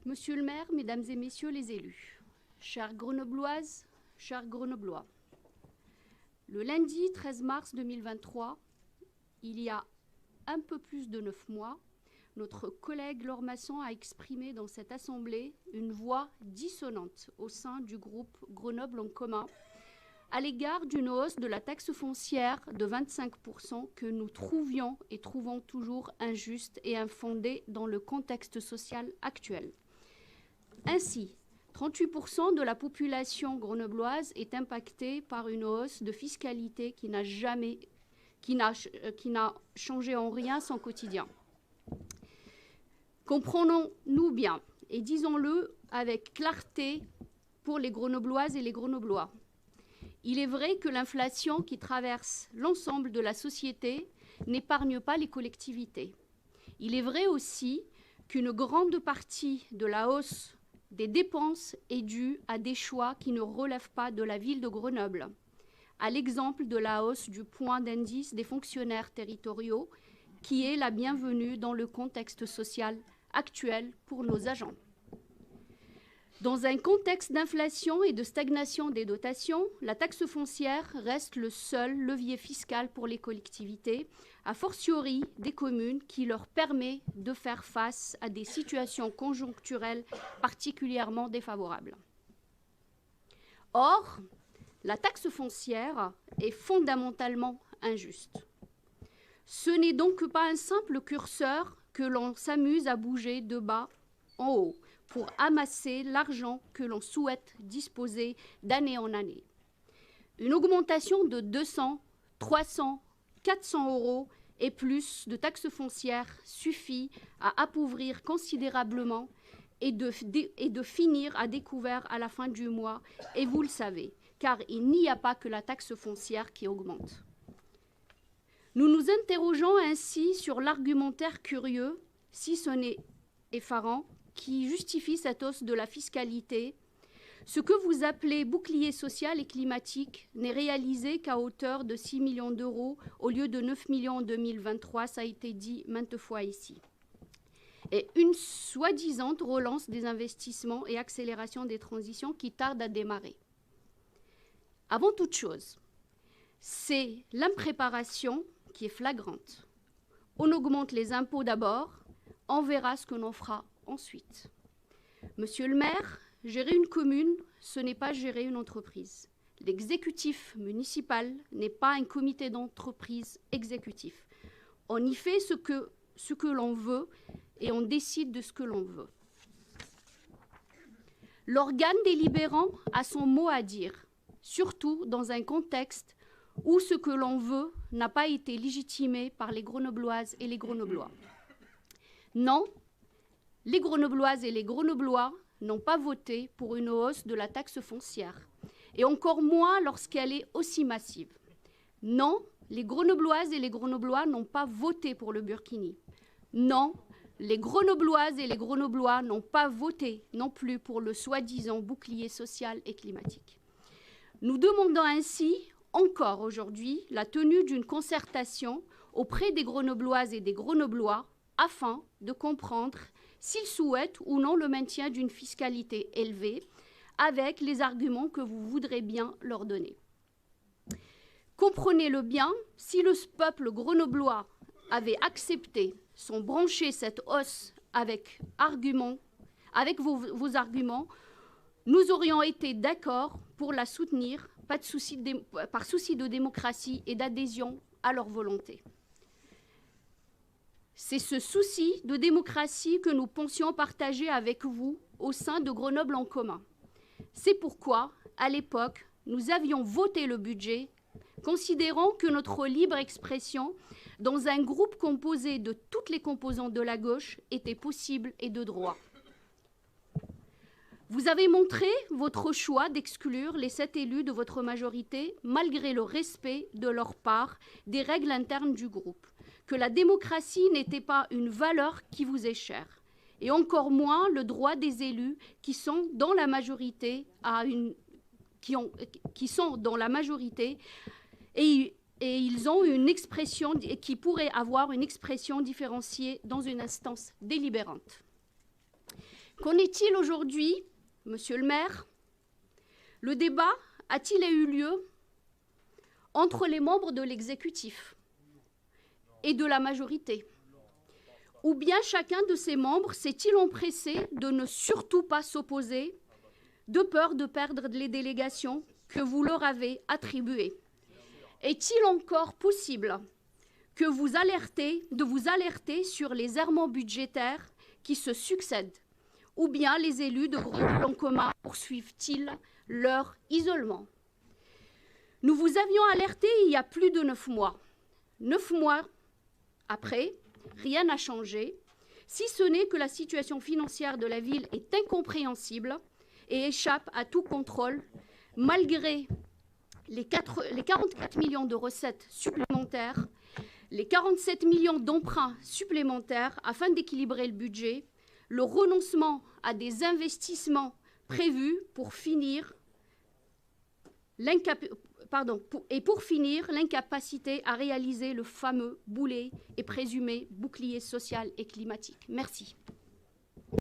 Monsieur le maire, mesdames et messieurs les élus, chères grenobloises, chers grenoblois, le lundi 13 mars 2023, il y a un peu plus de 9 mois, notre collègue Laure Masson a exprimé dans cette assemblée une voix dissonante au sein du groupe Grenoble en commun à l'égard d'une hausse de la taxe foncière de 25% que nous trouvions et trouvons toujours injuste et infondée dans le contexte social actuel. Ainsi, 38% de la population grenobloise est impactée par une hausse de fiscalité qui n'a changé en rien son quotidien. Comprenons-nous bien et disons-le avec clarté pour les grenobloises et les grenoblois. Il est vrai que l'inflation qui traverse l'ensemble de la société n'épargne pas les collectivités. Il est vrai aussi qu'une grande partie de la hausse des dépenses est due à des choix qui ne relèvent pas de la ville de Grenoble, à l'exemple de la hausse du point d'indice des fonctionnaires territoriaux, qui est la bienvenue dans le contexte social actuel pour nos agents. Dans un contexte d'inflation et de stagnation des dotations, la taxe foncière reste le seul levier fiscal pour les collectivités, a fortiori des communes, qui leur permet de faire face à des situations conjoncturelles particulièrement défavorables. Or, la taxe foncière est fondamentalement injuste. Ce n'est donc pas un simple curseur que l'on s'amuse à bouger de bas en haut pour amasser l'argent que l'on souhaite disposer d'année en année. Une augmentation de 200, 300, 400 euros et plus de taxes foncières suffit à appauvrir considérablement et de finir à découvert à la fin du mois, et vous le savez, car il n'y a pas que la taxe foncière qui augmente. Nous nous interrogeons ainsi sur l'argumentaire curieux, si ce n'est effarant, qui justifie cette hausse de la fiscalité. Ce que vous appelez bouclier social et climatique n'est réalisé qu'à hauteur de 6 millions d'euros au lieu de 9 millions en 2023, ça a été dit maintes fois ici. Et une soi-disant relance des investissements et accélération des transitions qui tarde à démarrer. Avant toute chose, c'est l'impréparation qui est flagrante. On augmente les impôts d'abord, on verra ce que l'on fera ensuite. Monsieur le maire, gérer une commune, ce n'est pas gérer une entreprise. L'exécutif municipal n'est pas un comité d'entreprise exécutif. On y fait ce que l'on veut et on décide de ce que l'on veut. L'organe délibérant a son mot à dire, surtout dans un contexte où ce que l'on veut n'a pas été légitimé par les Grenobloises et les Grenoblois. Non, les Grenobloises et les Grenoblois n'ont pas voté pour une hausse de la taxe foncière, et encore moins lorsqu'elle est aussi massive. Non, les Grenobloises et les Grenoblois n'ont pas voté pour le burkini. Non, les Grenobloises et les Grenoblois n'ont pas voté non plus pour le soi-disant bouclier social et climatique. Nous demandons ainsi, encore aujourd'hui, la tenue d'une concertation auprès des Grenobloises et des Grenoblois afin de comprendre s'ils souhaitent ou non le maintien d'une fiscalité élevée avec les arguments que vous voudrez bien leur donner. Comprenez-le bien, si le peuple grenoblois avait accepté sans broncher cette hausse avec vos arguments, nous aurions été d'accord pour la soutenir par souci de démocratie et d'adhésion à leur volonté. C'est ce souci de démocratie que nous pensions partager avec vous au sein de Grenoble en commun. C'est pourquoi, à l'époque, nous avions voté le budget, considérant que notre libre expression dans un groupe composé de toutes les composantes de la gauche était possible et de droit. Vous avez montré votre choix d'exclure les 7 élus de votre majorité, malgré le respect de leur part des règles internes du groupe, que la démocratie n'était pas une valeur qui vous est chère, et encore moins le droit des élus qui sont dans la majorité et ils ont une expression qui pourrait avoir une expression différenciée dans une instance délibérante. Qu'en est-il aujourd'hui, monsieur le maire? Le débat a-t-il eu lieu entre les membres de l'exécutif et de la majorité? Ou bien chacun de ces membres s'est-il empressé de ne surtout pas s'opposer, de peur de perdre les délégations que vous leur avez attribuées? Est-il encore possible de vous alerter sur les errements budgétaires qui se succèdent? Ou bien les élus de Gros en commun poursuivent-ils leur isolement? Nous vous avions alerté il y a plus de 9 mois. 9 mois après, rien n'a changé, si ce n'est que la situation financière de la ville est incompréhensible et échappe à tout contrôle, malgré les 44 millions de recettes supplémentaires, les 47 millions d'emprunts supplémentaires afin d'équilibrer le budget, le renoncement à des investissements prévus pour finir l'incapacité à réaliser le fameux boulet et présumé bouclier social et climatique. Merci.